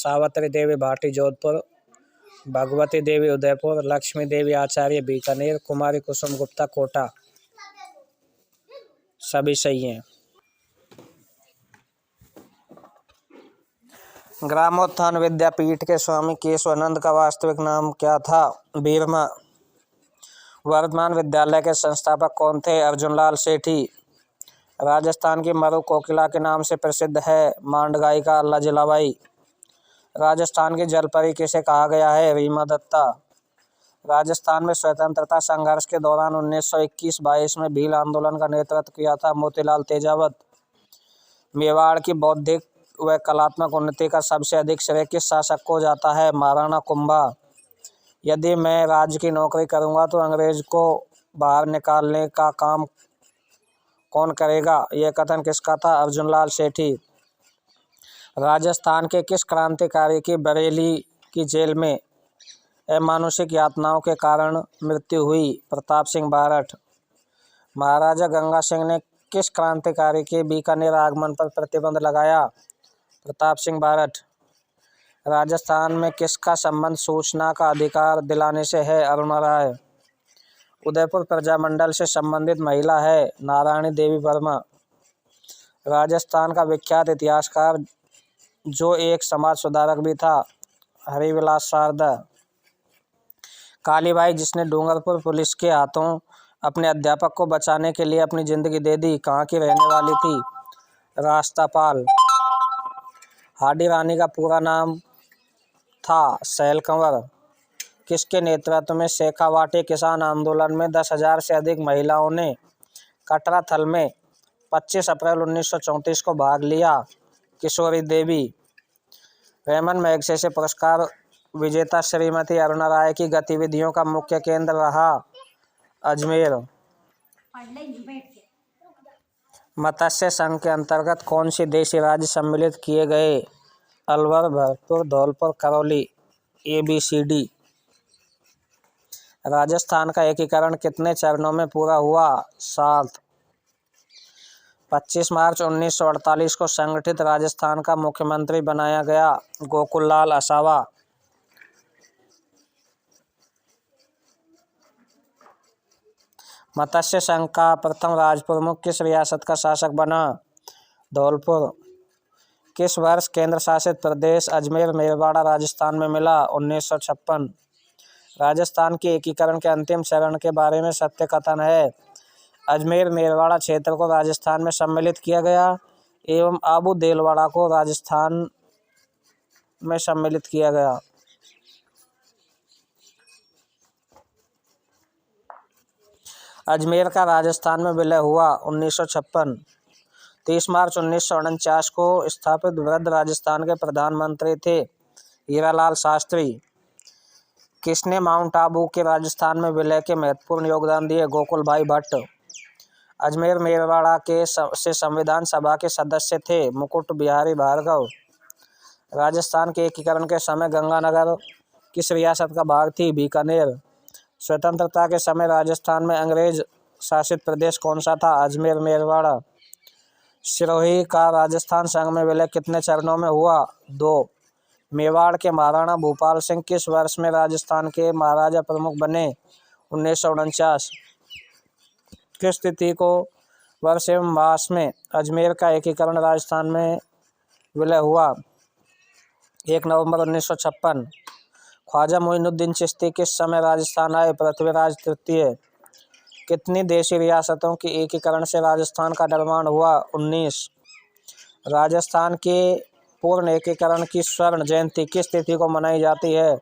सावित्री देवी भाटी जोधपुर, भगवती देवी उदयपुर, लक्ष्मी देवी आचार्य बीकानेर, कुमारी कुसुम गुप्ता कोटा। सभी सही हैं। ग्रामोत्थान विद्यापीठ के स्वामी केशवानंद का वास्तविक नाम क्या था? बीरमा। वर्धमान विद्यालय के संस्थापक कौन थे? अर्जुनलाल सेठी। राजस्थान की मरु कोकिला के नाम से प्रसिद्ध है? मांड गायिका लजलाबाई। राजस्थान की जलपरी किसे कहा गया है? रीमा दत्ता। राजस्थान में स्वतंत्रता संघर्ष के दौरान 1921-22 में भील आंदोलन का नेतृत्व किया था? मोतीलाल तेजावत। मेवाड़ की बौद्धिक व कलात्मक उन्नति का सबसे अधिक श्रेय किस शासक को जाता है? महाराणा कुंभा। यदि मैं राज्य की नौकरी करूंगा तो अंग्रेज को बाहर निकालने का काम कौन करेगा? यह कथन किसका था? अर्जुनलाल सेठी। राजस्थान के किस क्रांतिकारी की बरेली की जेल में अमानुषिक यातनाओं के कारण मृत्यु हुई? प्रताप सिंह बारठ। महाराजा गंगा सिंह ने किस क्रांतिकारी के बीकानेर आगमन पर प्रतिबंध लगाया? प्रताप सिंह बारठ। राजस्थान में किसका संबंध सूचना का अधिकार दिलाने से है? अरुणा राय। उदयपुर प्रजामंडल से संबंधित महिला है? नारायणी देवी वर्मा। राजस्थान का विख्यात इतिहासकार जो एक समाज सुधारक भी था? हरिविलास शारदा। कालीबाई जिसने डूंगरपुर पुलिस के हाथों अपने अध्यापक को बचाने के लिए अपनी जिंदगी दे दी, कहाँ की रहने वाली थी? रास्तापाल। हाडी रानी का पूरा नाम था? सैल कंवर। किसके नेतृत्व में शेखावाटी किसान आंदोलन में 10,000 से अधिक महिलाओं ने कटरा थल में 25 अप्रैल 1934 को भाग लिया? किशोरी देवी। रेमन मैगसेसे पुरस्कार विजेता श्रीमती अरुणा राय की गतिविधियों का मुख्य केंद्र रहा? अजमेर। मत्स्य संघ के अंतर्गत कौन सी देशी राज्य सम्मिलित किए गए? अलवर, भरतपुर, धौलपुर, करौली। ABCD। राजस्थान का एकीकरण कितने चरणों में पूरा हुआ? 7। 25 मार्च 1948 को संगठित राजस्थान का मुख्यमंत्री बनाया गया? गोकुललाल असावा। मत्स्य संघ का प्रथम राजप्रमुख किस रियासत का शासक बना? धौलपुर। किस वर्ष केंद्र शासित प्रदेश अजमेर मेवाड़ा राजस्थान में मिला? 1956। राजस्थान के एकीकरण के अंतिम चरण के बारे में सत्य कथन है? अजमेर मेवाड़ा क्षेत्र को राजस्थान में सम्मिलित किया गया एवं आबू देलवाड़ा को राजस्थान में सम्मिलित किया गया। अजमेर का राजस्थान में विलय हुआ? 1956। 30 मार्च 1949 को स्थापित वृद्ध राजस्थान के प्रधानमंत्री थे? हीरालाल शास्त्री। किसने माउंट आबू के राजस्थान में विलय के महत्वपूर्ण योगदान दिए? गोकुल भाई भट्ट। अजमेर मेवाड़ा के से संविधान सभा के सदस्य थे? मुकुट बिहारी भार्गव। राजस्थान के एकीकरण के समय गंगानगर किस रियासत का भाग थी? बीकानेर। स्वतंत्रता के समय राजस्थान में अंग्रेज शासित प्रदेश कौन सा था? अजमेर मेवाड़ा। सिरोही का राजस्थान संघ में विलय कितने चरणों में हुआ? 2। मेवाड़ के महाराणा भूपाल सिंह किस वर्ष में राजस्थान के महाराजा प्रमुख बने? 1949। किस तिथि को वर्ष एवं मास में अजमेर का एकीकरण राजस्थान में विलय हुआ? 1 नवंबर 1956। ख्वाजा मोइनुद्दीन चिश्ती किस समय राजस्थान आए? पृथ्वीराज तृतीय। कितनी देशी रियासतों के एकीकरण से राजस्थान का निर्माण हुआ? 19। राजस्थान के पूर्ण एकीकरण की स्वर्ण जयंती किस तिथि को मनाई जाती है?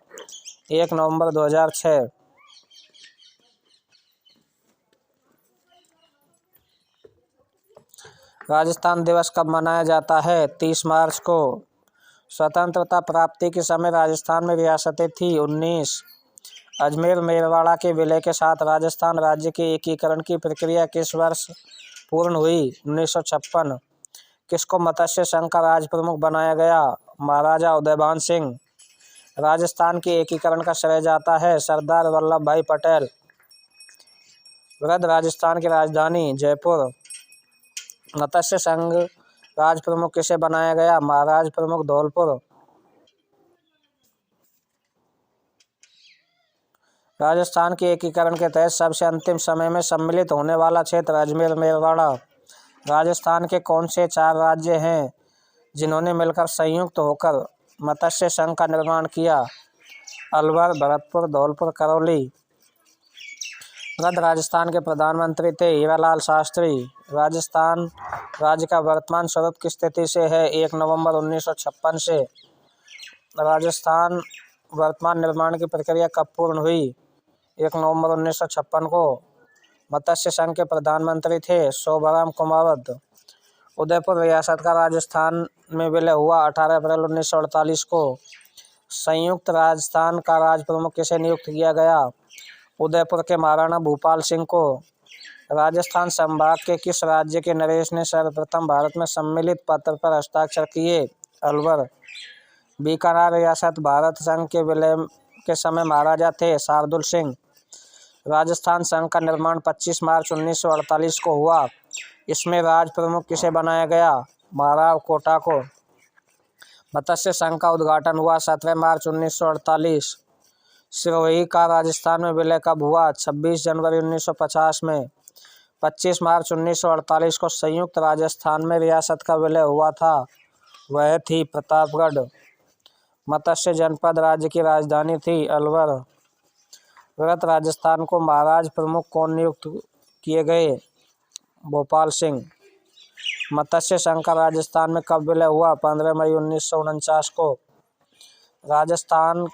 1 नवंबर 2006। राजस्थान दिवस कब मनाया जाता है? 30 मार्च को। स्वतंत्रता प्राप्ति के समय राजस्थान में रियासतें थी? 19। अजमेर मेवाड़ा के विलय के साथ राजस्थान राज्य के एकीकरण की प्रक्रिया किस वर्ष पूर्ण हुई? 1956। किसको मत्स्य संघ का राज प्रमुख बनाया गया? महाराजा उदयभान सिंह। राजस्थान के एकीकरण का श्रेय जाता है सरदार वल्लभ भाई पटेल। वृद्ध राजस्थान की राजधानी जयपुर। मत्स्य संघ राज प्रमुख किसे बनाया गया? महाराज प्रमुख धौलपुर। राजस्थान के एकीकरण के तहत सबसे अंतिम समय में सम्मिलित होने वाला क्षेत्र अजमेर मेवाड़ा। राजस्थान के कौन से 4 राज्य हैं जिन्होंने मिलकर संयुक्त होकर मत्स्य संघ का निर्माण किया? अलवर, भरतपुर, धौलपुर, करौली। राजस्थान के प्रधानमंत्री थे हीरालाल शास्त्री। राजस्थान राज्य का वर्तमान स्वरूप किस तिथि से है? 1 नवंबर 1956 से। राजस्थान वर्तमान निर्माण की प्रक्रिया कब पूर्ण हुई? 1 नवंबर 1956 को। मत्स्य संघ के प्रधानमंत्री थे शोभाराम कुमावत। उदयपुर रियासत का राजस्थान में विलय हुआ 18 अप्रैल 1948 को। संयुक्त राजस्थान का राज प्रमुख किसे नियुक्त किया गया? उदयपुर के महाराणा भूपाल सिंह को। राजस्थान संभाग के किस राज्य के नरेश ने सर्वप्रथम भारत में सम्मिलित पत्र पर हस्ताक्षर किए? अलवर। बीकानेर रियासत भारत संघ के विलय के समय महाराजा थे शार्दुल सिंह। राजस्थान संघ का निर्माण 25 मार्च 1948 को हुआ। इसमें राज प्रमुख किसे बनाया गया? महाराव कोटा को। मत्स्य संघ का उद्घाटन हुआ 17 मार्च 1948। सिरोही का राजस्थान में विलय कब हुआ? 26 जनवरी 1950 में। 25 मार्च 1948 को संयुक्त राजस्थान में रियासत का विलय हुआ था, वह थी प्रतापगढ़। मत्स्य जनपद राज्य की राजधानी थी अलवर। वृहत राजस्थान को महाराज प्रमुख कौन नियुक्त किए गए? भोपाल सिंह। मत्स्य संघ का राजस्थान में कब विलय हुआ? 15 मई 1949 को। राजस्थान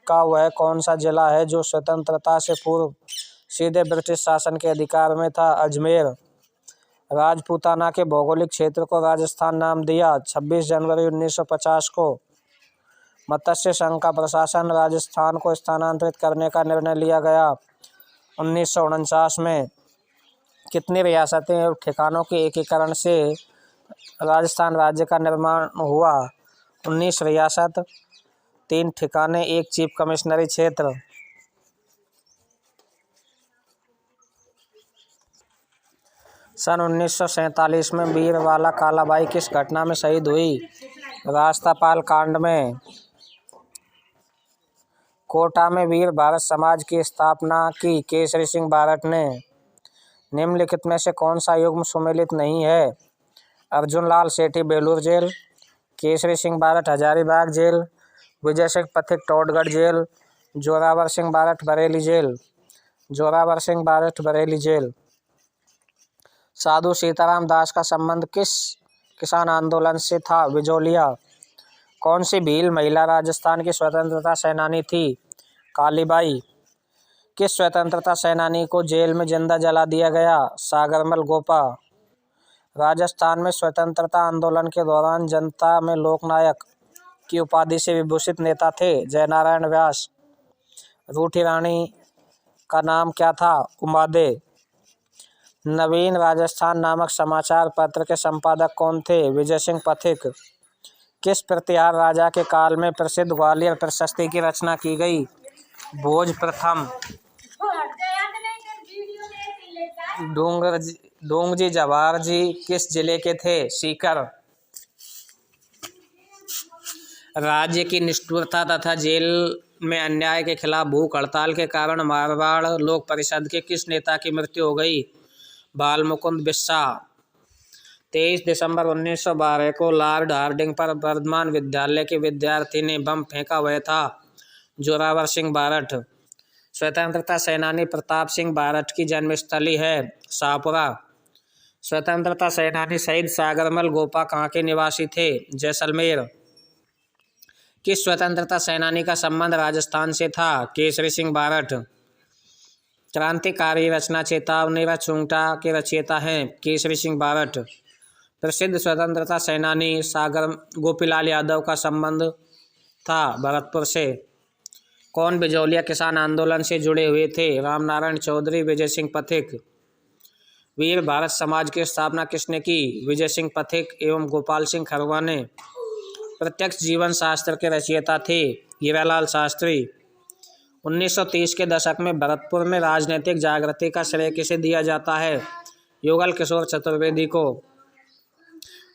का वह कौन सा जिला है जो स्वतंत्रता से पूर्व सीधे ब्रिटिश शासन के अधिकार में था? अजमेर। राजपूताना के भौगोलिक क्षेत्र को राजस्थान नाम दिया 26 जनवरी 1950 को। मत्स्य संघ का प्रशासन राजस्थान को स्थानांतरित करने का निर्णय लिया गया 1949 में। कितनी रियासतें और ठिकानों के एकीकरण से राजस्थान राज्य का निर्माण हुआ? 19 रियासत, 3 ठिकाने, 1 चीफ कमिश्नरी क्षेत्र। सन 1947 में वीरवाला कालाबाई किस घटना में शहीद हुई? रास्तापाल कांड में। कोटा में वीर भारत समाज की स्थापना की केसरी सिंह बारट ने। निम्नलिखित में से कौन सा युग्म सुमेलित नहीं है? Arjun Lal Sethi Vellore jail, Kesari Singh Barhat Hazaribagh jail, Vijay Singh Pathik Todgarh jail, Zorawar Singh Barhat Bareilly jail. Zorawar Singh Barhat Bareilly jail. Sadhu Sitaram Das का संबंध किस किसान आंदोलन से था? बिजोलिया। कौन सी भील महिला राजस्थान की स्वतंत्रता सेनानी थी? कालीबाई। किस स्वतंत्रता सेनानी को जेल में जिंदा जला दिया गया? सागरमल गोपा। राजस्थान में स्वतंत्रता आंदोलन के दौरान जनता में लोकनायक की उपाधि से विभूषित नेता थे जयनारायण व्यास। रूठी रानी का नाम क्या था? उमादे। नवीन राजस्थान नामक समाचार पत्र के संपादक कौन थे? विजय सिंह पथिक। किस प्रतिहार राजा के काल में प्रसिद्ध ग्वालियर प्रशस्ति की रचना की गई? भोज प्रथम। डोंगजी जवाहर जी किस जिले के थे? सीकर। राज्य की निष्ठुरता तथा जेल में अन्याय के खिलाफ भूख हड़ताल के कारण मारवाड़ लोक परिषद के किस नेता की मृत्यु हो गई? बाल मुकुंद बिस्सा। 23 दिसंबर 1912 को लॉर्ड हार्डिंग पर वर्धमान विद्यालय के विद्यार्थी ने बम फेंका, वह था जोरावर सिंह बारट। स्वतंत्रता सेनानी प्रताप सिंह बारट की जन्मस्थली है शाहपुरा। स्वतंत्रता सेनानी शहीद सागरमल गोपा कहाँ के निवासी थे? जैसलमेर। किस स्वतंत्रता सेनानी का संबंध राजस्थान से था? केसरी सिंह बारट। क्रांतिकारी रचना चेतावनी रचूंगटा के रचयिता हैं केसरी सिंह बारट। प्रसिद्ध स्वतंत्रता सेनानी सागर गोपीलाल यादव का संबंध था भरतपुर से। कौन बिजौलिया किसान आंदोलन से जुड़े हुए थे? रामनारायण चौधरी, विजय सिंह पथिक। वीर भारत समाज की स्थापना किसने की? विजय सिंह पथिक एवं गोपाल सिंह खरवा ने। प्रत्यक्ष जीवन शास्त्र के रचयिता थे हीरालाल शास्त्री। 1930 के दशक में भरतपुर में राजनीतिक जागृति का श्रेय किसे दिया जाता है? युगल किशोर चतुर्वेदी को।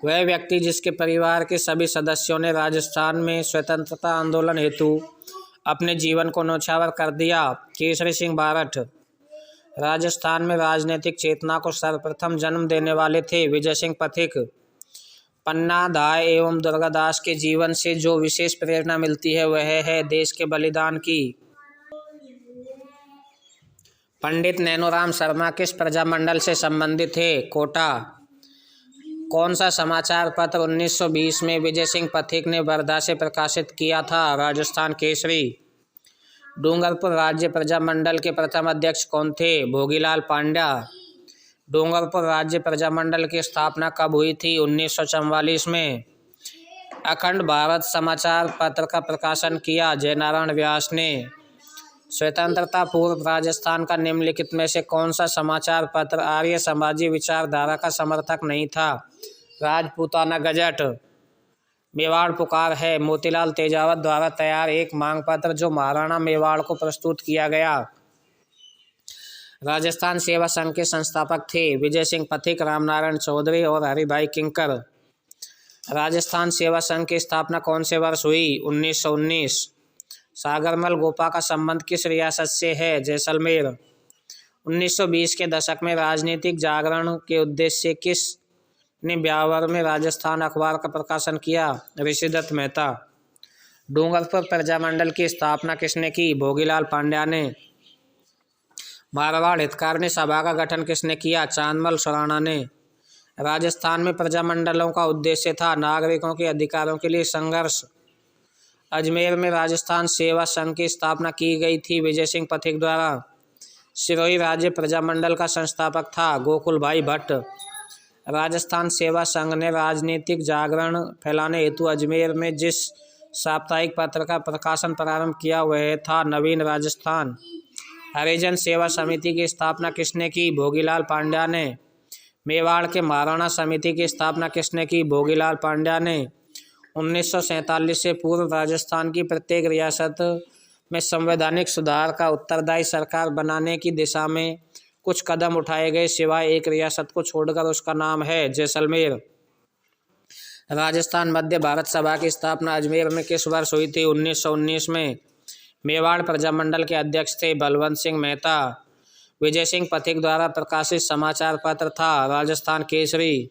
वह व्यक्ति जिसके परिवार के सभी सदस्यों ने राजस्थान में स्वतंत्रता आंदोलन हेतु अपने जीवन को न्यौछावर कर दिया। केसरी सिंह बारठ राजस्थान में राजनीतिक चेतना को सर्वप्रथम जन्म देने वाले थे। विजय सिंह पथिक पन्ना धाय एवं दुर्गादास के जीवन से जो विशेष प्रेरणा मिलती है वह है देश के बलिदान की। पंडित नैनोराम शर्मा किस प्रजामंडल से संबंधित थे? कोटा। कौन सा समाचार पत्र 1920 में विजय सिंह पथिक ने वर्धा से प्रकाशित किया था? राजस्थान केसरी। डूंगरपुर राज्य प्रजामंडल के प्रथम अध्यक्ष कौन थे? भोगीलाल पांड्या। डूंगरपुर राज्य प्रजामंडल की स्थापना कब हुई थी? 1944 में। अखंड भारत समाचार पत्र का प्रकाशन किया जयनारायण व्यास ने। स्वतंत्रता पूर्व राजस्थान का निम्नलिखित में से कौन सा समाचार पत्र आर्य समाजी विचारधारा का समर्थक नहीं था? राजपूताना गजट। मेवाड़ पुकार है मोतीलाल तेजावत द्वारा तैयार एक मांग पत्र जो महाराणा मेवाड़ को प्रस्तुत किया गया। राजस्थान सेवा संघ के संस्थापक थे विजय सिंह पथिक, रामनारायण चौधरी और हरिभाई किंकर। राजस्थान सेवा संघ की स्थापना कौन से वर्ष हुई? 1919। सागरमल गोपा का संबंध किस रियासत से है? जैसलमेर। 1920 के दशक में राजनीतिक जागरण के उद्देश्य से किस ने ब्यावर में राजस्थान अखबार का प्रकाशन किया? ऋषिदत्त मेहता। डूंगरपुर प्रजामंडल की स्थापना किसने की? भोगीलाल पांड्या ने। मारवाड़ हितकारिणी सभा का गठन किसने किया? चांदमल सुराणा ने। राजस्थान में प्रजामंडलों का उद्देश्य था नागरिकों के अधिकारों के लिए संघर्ष। अजमेर में राजस्थान सेवा संघ की स्थापना की गई थी विजय सिंह पथिक द्वारा। सिरोही राज्य प्रजामंडल का संस्थापक था गोकुल भाई भट्ट। राजस्थान सेवा संघ ने राजनीतिक जागरण फैलाने हेतु अजमेर में जिस साप्ताहिक पत्र का प्रकाशन प्रारंभ किया वह था नवीन राजस्थान। हरिजन सेवा समिति की स्थापना किसने की? भोगीलाल पांड्या ने। मेवाड़ के महाराणा समिति की स्थापना किसने की? भोगीलाल पांड्या ने। 1947 से पूर्व राजस्थान की प्रत्येक रियासत में संवैधानिक सुधार का उत्तरदायी सरकार बनाने की दिशा में कुछ कदम उठाए गए सिवाय एक रियासत को छोड़कर, उसका नाम है जैसलमेर। राजस्थान मध्य भारत सभा की स्थापना अजमेर में किस वर्ष हुई थी? 1919 में। मेवाड़ प्रजामंडल के अध्यक्ष थे बलवंत सिंह मेहता। विजय सिंह पथिक द्वारा प्रकाशित समाचार पत्र था राजस्थान केसरी।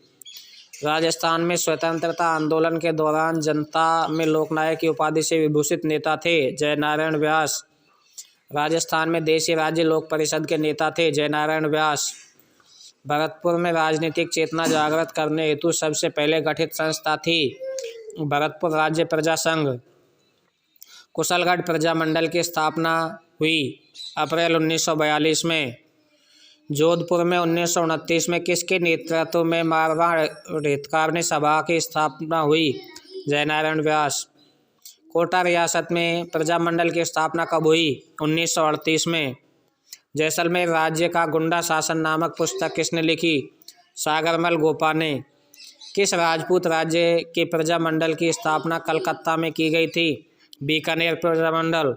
राजस्थान में स्वतंत्रता आंदोलन के दौरान जनता में लोकनायक की उपाधि से विभूषित नेता थे जयनारायण व्यास। राजस्थान में देशी राज्य लोक परिषद के नेता थे जयनारायण व्यास। भरतपुर में राजनीतिक चेतना जागृत करने हेतु सबसे पहले गठित संस्था थी भरतपुर राज्य प्रजा संघ। कुशलगढ़ प्रजामंडल की स्थापना हुई अप्रैल 1942 में। जोधपुर में 1929 में किसके नेतृत्व में मारवाड़ हितकारिणी सभा की स्थापना हुई? जयनारायण व्यास। कोटा रियासत में प्रजामंडल की स्थापना कब हुई? 1938 में। जैसलमेर राज्य का गुंडा शासन नामक पुस्तक किसने लिखी? सागरमल गोपा ने। किस राजपूत राज्य के प्रजामंडल की स्थापना कलकत्ता में की गई थी? बीकानेर प्रजामंडल।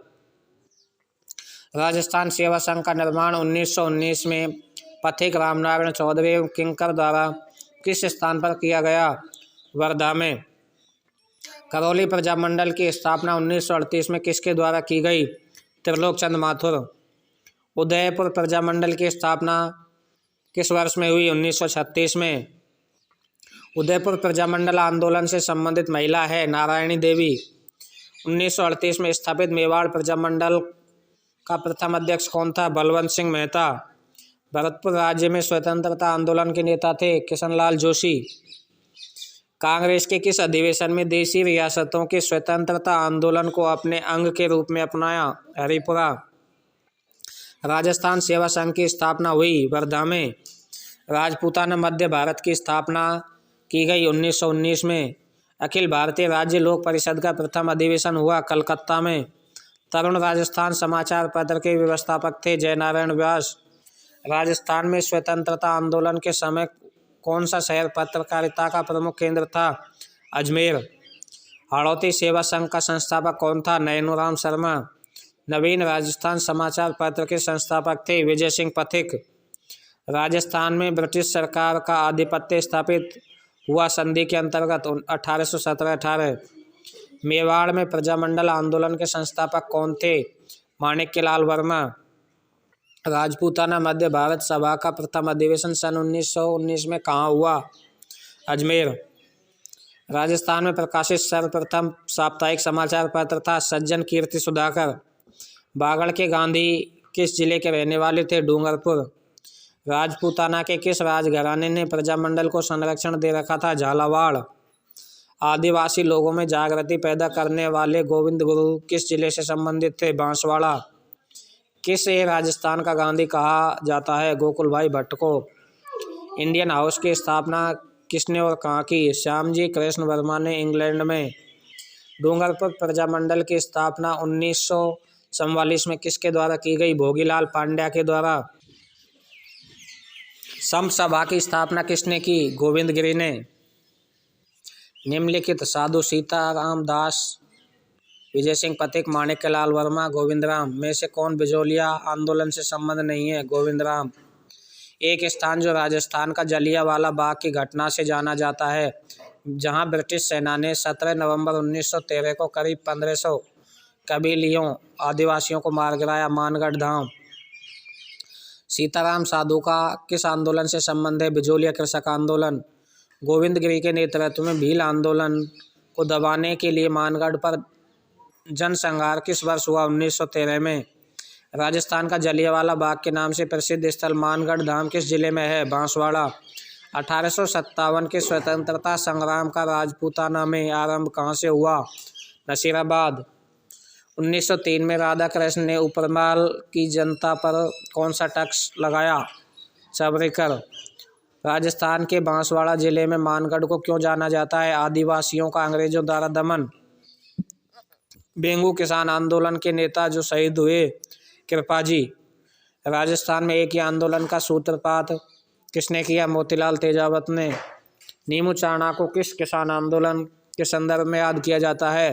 राजस्थान सेवा संघ का निर्माण 1919 में पथिक, रामनारायण चौधरी एवं किंकर द्वारा किस स्थान पर किया गया? वर्धा में। करौली प्रजामंडल की स्थापना 1938 में किसके द्वारा की गई? त्रिलोक चंद माथुर। उदयपुर प्रजामंडल की स्थापना किस वर्ष में हुई? 1936 में। उदयपुर प्रजामंडल आंदोलन से संबंधित महिला है नारायणी देवी। 1938 में स्थापित मेवाड़ प्रजामंडल का प्रथम अध्यक्ष कौन था? बलवंत सिंह मेहता। भरतपुर राज्य में स्वतंत्रता आंदोलन के नेता थे किशनलाल जोशी। कांग्रेस के किस अधिवेशन में देशी रियासतों के स्वतंत्रता आंदोलन को अपने अंग के रूप में अपनाया? हरिपुरा। राजस्थान सेवा संघ की स्थापना हुई वर्धा में। राजपूताना मध्य भारत की स्थापना की गई 1919 में। अखिल भारतीय राज्य लोक परिषद का प्रथम अधिवेशन हुआ कलकत्ता में। तरुण राजस्थान समाचार पत्र के व्यवस्थापक थे जयनारायण व्यास। राजस्थान में स्वतंत्रता आंदोलन के समय कौन सा शहर पत्रकारिता का प्रमुख केंद्र था? अजमेर। हाड़ौती सेवा संघ का संस्थापक कौन था? नैनोराम शर्मा। नवीन राजस्थान समाचार पत्र के संस्थापक थे विजय सिंह पथिक। राजस्थान में ब्रिटिश सरकार का आधिपत्य स्थापित हुआ संधि के अंतर्गत 1817-18। मेवाड़ में प्रजामंडल आंदोलन के संस्थापक कौन थे? माणिक्यलाल वर्मा। राजपूताना मध्य भारत सभा का प्रथम अधिवेशन सन 1919 में कहाँ हुआ? अजमेर। राजस्थान में प्रकाशित सर्वप्रथम साप्ताहिक समाचार पत्र था सज्जन कीर्ति सुधाकर। बागड़ के गांधी किस जिले के रहने वाले थे? डूंगरपुर। राजपूताना के किस राजघराने ने प्रजामंडल को संरक्षण दे रखा था? झालावाड़। आदिवासी लोगों में जागृति पैदा करने वाले गोविंद गुरु किस जिले से संबंधित थे? बांसवाड़ा। किसे राजस्थान का गांधी कहा जाता है? गोकुल भाई भट्ट को। इंडियन हाउस की स्थापना किसने और कहाँ की? श्यामजी कृष्ण वर्मा ने इंग्लैंड में। डूंगरपुर प्रजामंडल की स्थापना 1944 में किसके द्वारा की गई? भोगीलाल पांड्या के द्वारा। संत सभा की स्थापना किसने की? गोविंद गिरी ने। निम्नलिखित साधु सीताराम दास, विजय सिंह पथिक, माणिक्यलाल वर्मा, गोविंदराम में से कौन बिजोलिया आंदोलन से संबंध नहीं है? गोविंदराम। एक स्थान जो राजस्थान का जलियांवाला बाग की घटना से जाना जाता है, जहां ब्रिटिश सेना ने 17 नवंबर 1913 को करीब 1500 कबीलियों आदिवासियों को मार गिराया। मानगढ़ धाम। सीताराम साधु का किस आंदोलन से संबंध है? बिजोलिया कृषक आंदोलन। गोविंद गिरी के नेतृत्व में भील आंदोलन को दबाने के लिए मानगढ़ पर जनसंहार किस वर्ष हुआ? 1913 में। राजस्थान का जलियांवाला बाग के नाम से प्रसिद्ध स्थल मानगढ़ धाम किस जिले में है? बांसवाड़ा। 1857 के स्वतंत्रता संग्राम का राजपूताना में आरंभ कहाँ से हुआ? नसीराबाद। 1903 में राधा कृष्ण ने उपरमाल की जनता पर कौन सा टैक्स लगाया? सबरीकर। राजस्थान के बांसवाड़ा जिले में मानगढ़ को क्यों जाना जाता है? आदिवासियों का अंग्रेजों द्वारा दमन। बेंगू किसान आंदोलन के नेता जो शहीद हुए? कृपाजी। राजस्थान में एक ही आंदोलन का सूत्रपात किसने किया? मोतीलाल तेजावत ने। नीमू चाणा को किस किसान आंदोलन के संदर्भ में याद किया जाता है?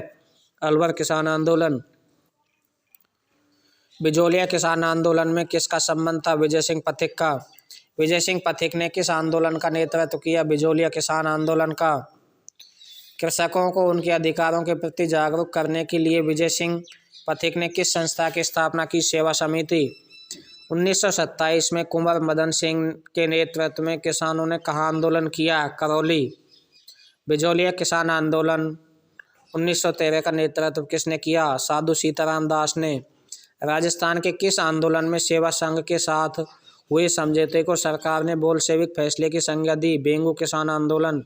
अलवर किसान आंदोलन। बिजोलिया किसान आंदोलन में किसका संबंध था? विजय सिंह पथिक का। विजय सिंह पथिक ने किस आंदोलन का नेतृत्व किया? बिजोलिया किसान आंदोलन का। कृषकों को उनके अधिकारों के प्रति जागरूक करने के लिए विजय सिंह पथिक ने किस संस्था की स्थापना की? सेवा समिति। 1927 में कुंवर मदन सिंह के नेतृत्व में किसानों ने कहाँ आंदोलन किया? करौली। बिजोलिया किसान आंदोलन 1913 का नेतृत्व किसने किया? साधु सीताराम दास ने। राजस्थान के किस आंदोलन में सेवा संघ के साथ हुए समझौते को सरकार ने बोल्शेविक फैसले की संज्ञा दी? बेंगू किसान आंदोलन।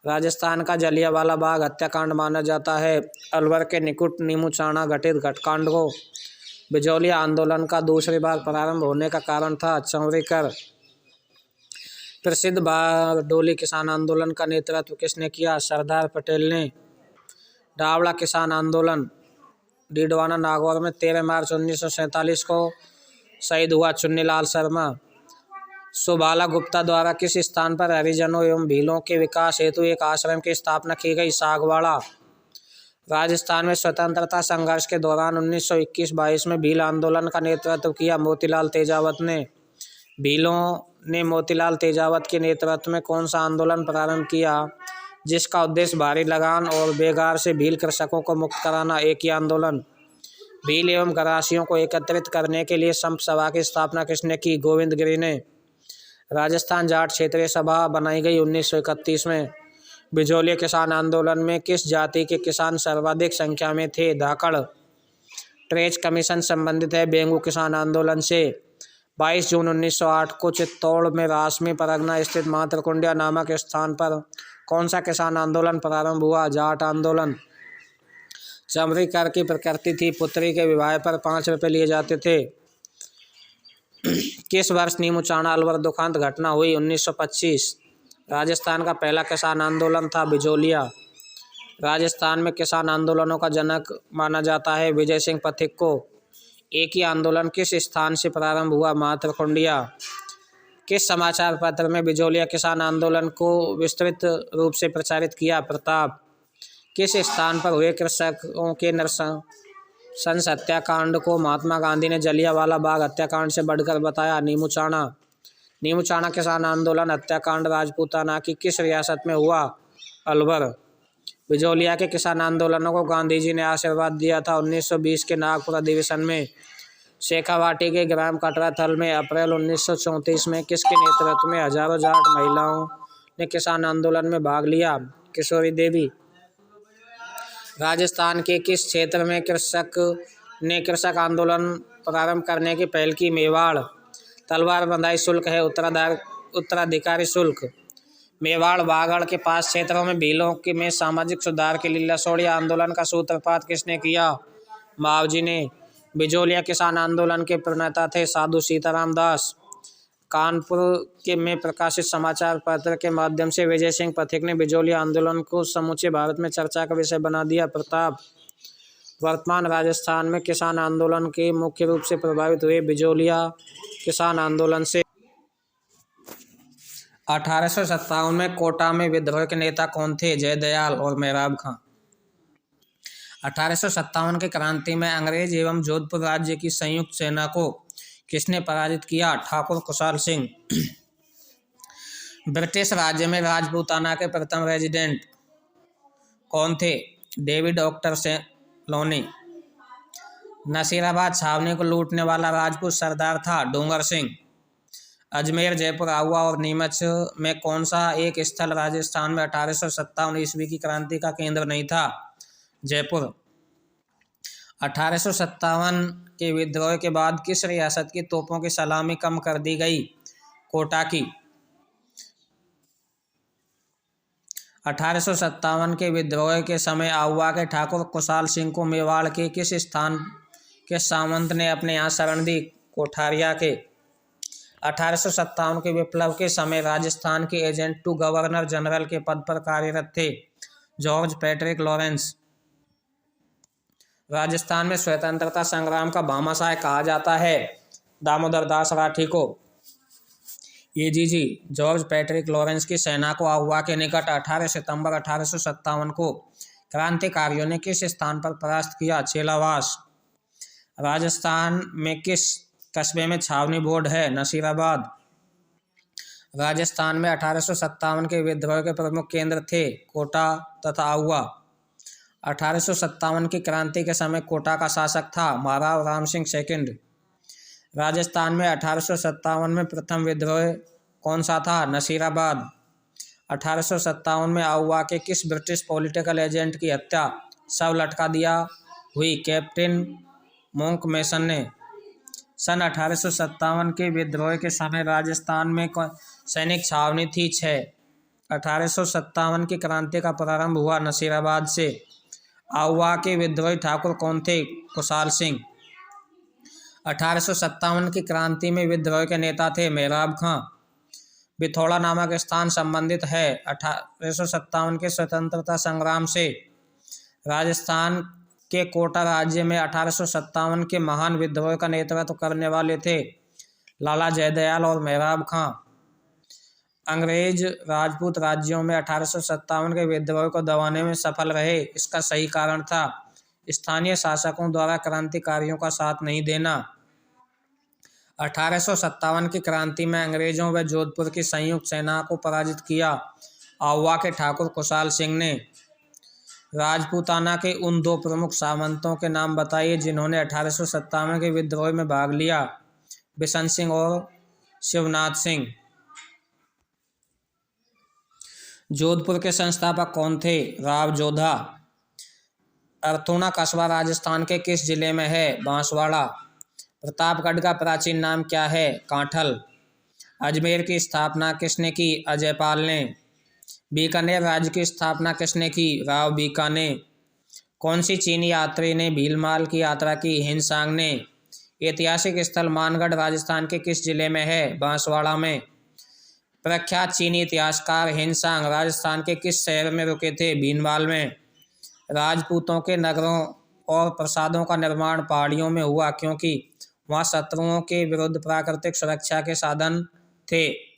राजस्थान का जलियांवाला बाग हत्याकांड माना जाता है अलवर के निकुट नीमू चाणा घटित घटकांड को। बिजोलिया आंदोलन का दूसरी बार प्रारंभ होने का कारण था चौरीकर। प्रसिद्ध बारडोली किसान आंदोलन का नेतृत्व किसने किया? सरदार पटेल ने। डावड़ा किसान आंदोलन डीडवाना नागौर में 13 मार्च 1947 को शहीद हुआ चुन्नीलाल शर्मा। सुबाला गुप्ता द्वारा किस स्थान पर हरिजनों एवं भीलों के विकास हेतु एक आश्रम की स्थापना की गई? सागवाड़ा। राजस्थान में स्वतंत्रता संघर्ष के दौरान 1921-22 में भील आंदोलन का नेतृत्व किया मोतीलाल तेजावत ने। भीलों ने मोतीलाल तेजावत के नेतृत्व में कौन सा आंदोलन प्रारंभ किया जिसका उद्देश्य भारी लगान और बेगार से भील कृषकों को मुक्त कराना? एक ही आंदोलन। भील एवं गरासियों को एकत्रित करने के लिए संत सभा की स्थापना किसने की? गोविंद गिरी ने। राजस्थान जाट क्षेत्रीय सभा बनाई गई 1931 में। बिजोलिया किसान आंदोलन में किस जाति के किसान सर्वाधिक संख्या में थे? धाकड़। ट्रेच कमीशन संबंधित है बेंगू किसान आंदोलन से। 22 जून 1908 को चित्तौड़ में रासमी परगना स्थित मातृकुंडिया नामक स्थान पर कौन सा किसान आंदोलन प्रारंभ हुआ? जाट आंदोलन। चमरी कर की प्रकृति थी, पुत्री के विवाह पर 5 रुपये लिए जाते थे। किस वर्ष नीमू चाणा अलवर दुखांत घटना हुई? 1925। राजस्थान का पहला किसान आंदोलन था बिजोलिया। राजस्थान में किसान आंदोलनों का जनक माना जाता है विजय सिंह पथिक को। एक ही आंदोलन किस स्थान से प्रारंभ हुआ? मातृकुंडिया। किस समाचार पत्र में बिजोलिया किसान आंदोलन को विस्तृत रूप से प्रचारित किया? प्रताप। किस स्थान पर हुए कृषकों के नरसंस हत्याकांड को महात्मा गांधी ने जलियांवाला बाग हत्याकांड से बढ़कर बताया? नीमू चाणा। नीमू चाणा किसान आंदोलन हत्याकांड राजपूताना की किस रियासत में हुआ? अलवर। बिजोलिया के किसान आंदोलनों को गांधी जी ने आशीर्वाद दिया था। 1920 के नागपुर अधिवेशन में शेखावाटी के ग्राम कटराथल में अप्रैल 1934 में किसके नेतृत्व में हजारों जाट महिलाओं ने किसान आंदोलन में भाग लिया? किशोरी देवी। राजस्थान के किस क्षेत्र में कृषक आंदोलन प्रारंभ करने की पहल की? मेवाड़। तलवार बंधाई शुल्क है उत्तराधिकारी शुल्क। मेवाड़ बागड़ के पास क्षेत्रों में भीलों में सामाजिक सुधार के लिए लसोड़िया आंदोलन का सूत्रपात किसने किया? मावजी ने। बिजोलिया किसान आंदोलन के प्रणेता थे साधु सीताराम दास। कानपुर में प्रकाशित समाचार पत्र के माध्यम से विजय सिंह पथिक ने बिजोलिया आंदोलन को समूचे भारत में चर्चा का विषय बना दिया। प्रताप। वर्तमान राजस्थान में किसान आंदोलन के मुख्य रूप से प्रभावित हुए बिजोलिया किसान आंदोलन से 1857 में कोटा में विद्रोह के नेता कौन थे? जयदयाल और मेहराब खां। 1857 की क्रांति में अंग्रेज एवं जोधपुर राज्य की संयुक्त सेना को किसने पराजित किया? ठाकुर खुशहाल सिंह। ब्रिटिश राज्य में राजपूताना के प्रथम रेजिडेंट कौन थे? डेविड ऑक्टर सेलोनी। नसीराबाद छावनी को लूटने वाला राजपूत सरदार था डूंगर सिंह। अजमेर, जयपुर, आहुआ और नीमच में कौन सा एक स्थल राजस्थान में 1857 ईस्वी की क्रांति का केंद्र नहीं था? जयपुर। 1857 के विद्रोह के बाद किस रियासत की तोपों की सलामी कम कर दी गई? कोटा की। 1857 के विद्रोह के समय आहुआ के ठाकुर खुशहाल सिंह को मेवाड़ के किस स्थान के सामंत ने अपने यहाँ शरण दी? कोठारिया के। 1857 के विप्लव के समय राजस्थान के एजेंट टू गवर्नर जनरल के पद पर कार्यरत थे जॉर्ज पैट्रिक लॉरेंस। राजस्थान में स्वतंत्रता संग्राम का भामाशाह कहा जाता है दामोदर दास राठी को। एजीजी जॉर्ज पैट्रिक लॉरेंस की सेना को आहुआ के निकट 18 सितंबर 1857 को क्रांतिकारियों ने किस स्थान पर परास्त किया? चेलावास। राजस्थान में किस कस्बे में छावनी बोर्ड है? नसीराबाद। राजस्थान में 1857 के विद्रोह के प्रमुख केंद्र थे कोटा तथा आहुआ। 1857 की क्रांति के समय कोटा का शासक था महाराव राम सिंह सेकंड। राजस्थान में 1857 में प्रथम विद्रोह कौन सा था? नसीराबाद। 1857 में आहुआ के किस ब्रिटिश पॉलिटिकल एजेंट की हत्या शव लटका दिया हुई? कैप्टन मोंक मेसन ने। सन 1857 के विद्रोह के समय राजस्थान में सैनिक छावनी थी 6। 1857 की क्रांति का प्रारंभ हुआ नसीराबाद से। आहुआ के विद्रोही ठाकुर कौन थे? खुशहाल सिंह। 1857 की क्रांति में विद्रोह के नेता थे मेहराब खां। बिथौड़ा नामक स्थान संबंधित है 1857 के स्वतंत्रता संग्राम से। राजस्थान के कोटा राज्य में 1857 के महान विद्रोह का नेतृत्व करने वाले थे लाला जयदयाल और मेहराब खां। अंग्रेज राजपूत राज्यों में 1857 के विद्रोह को दबाने में सफल रहे। इसका सही कारण था स्थानीय शासकों द्वारा क्रांतिकारियों का साथ नहीं देना। 1857 की क्रांति में अंग्रेजों व जोधपुर की संयुक्त सेना को पराजित किया आहुआ के ठाकुर खुशहाल सिंह ने। राजपूताना के उन 2 प्रमुख सामंतों के नाम बताइए जिन्होंने 1857 के विद्रोह में भाग लिया? बिशन सिंह और शिवनाथ सिंह। जोधपुर के संस्थापक कौन थे? राव जोधा। अर्थूणा कस्बा राजस्थान के किस जिले में है? बांसवाड़ा। प्रतापगढ़ का प्राचीन नाम क्या है? कांठल। अजमेर की स्थापना किसने की? अजयपाल ने। बीकानेर राज्य की स्थापना किसने की? राव बीकाने। कौन सी चीनी यात्री ने भीलमाल की यात्रा की? हिंसांग ने। ऐतिहासिक स्थल मानगढ़ राजस्थान के किस जिले में है? बांसवाड़ा में। प्रख्यात चीनी इतिहासकार हिंसांग राजस्थान के किस शहर में रुके थे? भीनमाल में। राजपूतों के नगरों और प्रासादों का निर्माण पहाड़ियों में हुआ क्योंकि वहाँ शत्रुओं के विरुद्ध प्राकृतिक सुरक्षा के साधन थे।